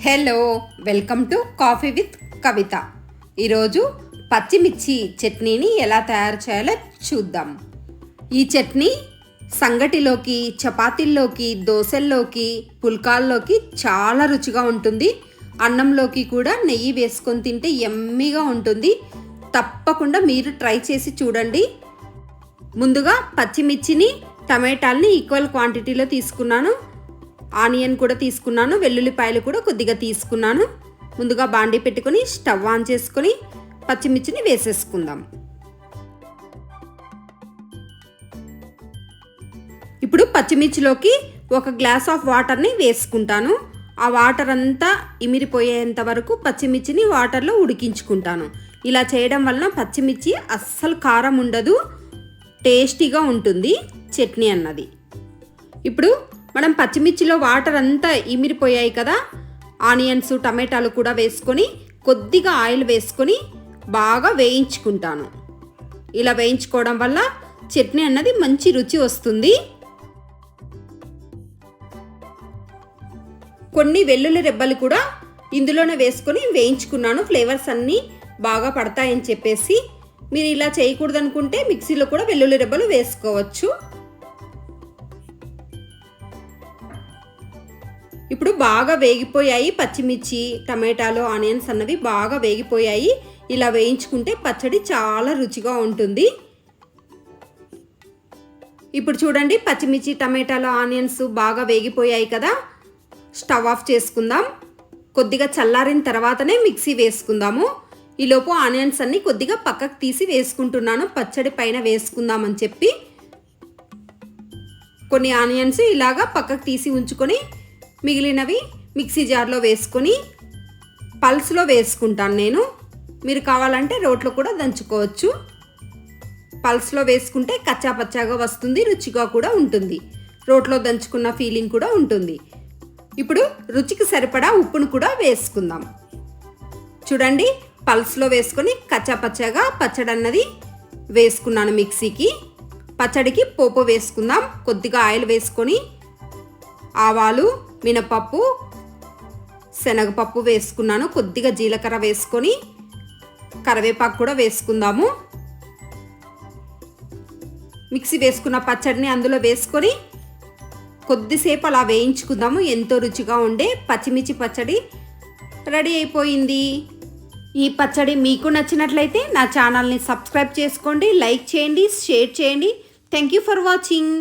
Hello, welcome to coffee with Kavitha. ఈరోజు పచ్చిమిర్చి చట్నీని ఎలా తయారు చేయాలో చూద్దాం. ఈ చట్నీ సంగటిలోకి, చపాతీల్లోకి, దోశల్లోకి, పుల్కాల్లోకి చాలా రుచిగా ఉంటుంది. అన్నంలోకి కూడా నెయ్యి వేసుకొని తింటే యమ్మీగా ఉంటుంది. తప్పకుండా మీరు ట్రై చేసి చూడండి. ముందుగా పచ్చిమిర్చిని, టమాటాలని ఈక్వల్ క్వాంటిటీలో తీసుకున్నాను. ఆనియన్ కూడా తీసుకున్నాను, వెల్లుల్లిపాయలు కూడా కొద్దిగా తీసుకున్నాను. ముందుగా బాండీ పెట్టుకొని స్టవ్ ఆన్ చేసుకొని పచ్చిమిర్చిని వేసేసుకుందాం. ఇప్పుడు పచ్చిమిర్చిలోకి 1 గ్లాస్ ఆఫ్ వాటర్ని వేసుకుంటాను. ఆ వాటర్ అంతా ఇమిరిపోయేంత వరకు పచ్చిమిర్చిని వాటర్లో ఉడికించుకుంటాను. ఇలా చేయడం వలన పచ్చిమిర్చి అస్సలు కారం ఉండదు, టేస్టీగా ఉంటుంది చట్నీ అన్నది. ఇప్పుడు మనం పచ్చిమిర్చిలో వాటర్ అంతా ఇమిరిపోయాయి కదా, ఆనియన్స్, టమాటాలు కూడా వేసుకొని కొద్దిగా ఆయిల్ వేసుకొని బాగా వేయించుకుంటాను. ఇలా వేయించుకోవడం వల్ల చట్నీ అన్నది మంచి రుచి వస్తుంది. కొన్ని వెల్లుల్లి రెబ్బలు కూడా ఇందులోనే వేసుకొని వేయించుకున్నాను. ఫ్లేవర్స్ అన్నీ బాగా పడతాయని చెప్పేసి. మీరు ఇలా చేయకూడదు అనుకుంటే మిక్సీలో కూడా వెల్లుల్లి రెబ్బలు వేసుకోవచ్చు. ఇప్పుడు బాగా వేగిపోయాయి పచ్చిమిర్చి, టమాటాలు, ఆనియన్స్ అన్నవి బాగా వేగిపోయాయి. ఇలా వేయించుకుంటే పచ్చడి చాలా రుచిగా ఉంటుంది. ఇప్పుడు చూడండి, పచ్చిమిర్చి, టమాటాలు, ఆనియన్స్ బాగా వేగిపోయాయి కదా. స్టవ్ ఆఫ్ చేసుకుందాం. కొద్దిగా చల్లారిన తర్వాతనే మిక్సీ వేసుకుందాము. ఈలోపు ఆనియన్స్ అన్ని కొద్దిగా పక్కకు తీసి వేసుకుంటున్నాను, పచ్చడి పైన వేసుకుందామని చెప్పి. కొన్ని ఆనియన్స్ ఇలాగా పక్కకు తీసి ఉంచుకొని మిగిలినవి మిక్సీ జార్లో వేసుకొని పల్స్లో వేసుకుంటాను నేను. మీరు కావాలంటే రోట్లో కూడా దంచుకోవచ్చు. పల్స్లో వేసుకుంటే కచ్చా పచ్చాగా వస్తుంది, రుచిగా కూడా ఉంటుంది. రోట్లో దంచుకున్న ఫీలింగ్ కూడా ఉంటుంది. ఇప్పుడు రుచికి సరిపడా ఉప్పును కూడా వేసుకుందాం. చూడండి, పల్స్లో వేసుకొని కచ్చా పచ్చాగా పచ్చడి అన్నది వేసుకున్నాను మిక్సీకి. పచ్చడికి పోపు వేసుకుందాం. కొద్దిగా ఆయిల్ వేసుకొని ఆవాలు, మినపప్పు, శనగపప్పు వేసుకున్నాను. కొద్దిగా జీలకర్ర వేసుకొని కరివేపాకు కూడా వేసుకుందాము. మిక్సీ వేసుకున్న పచ్చడిని అందులో వేసుకొని కొద్దిసేపు అలా వేయించుకుందాము. ఎంతో రుచిగా ఉండే పచ్చిమిర్చి పచ్చడి రెడీ అయిపోయింది. ఈ పచ్చడి మీకు నచ్చినట్లయితే నా ఛానల్ని సబ్స్క్రైబ్ చేసుకోండి, లైక్ చేయండి, షేర్ చేయండి. Thank you for watching.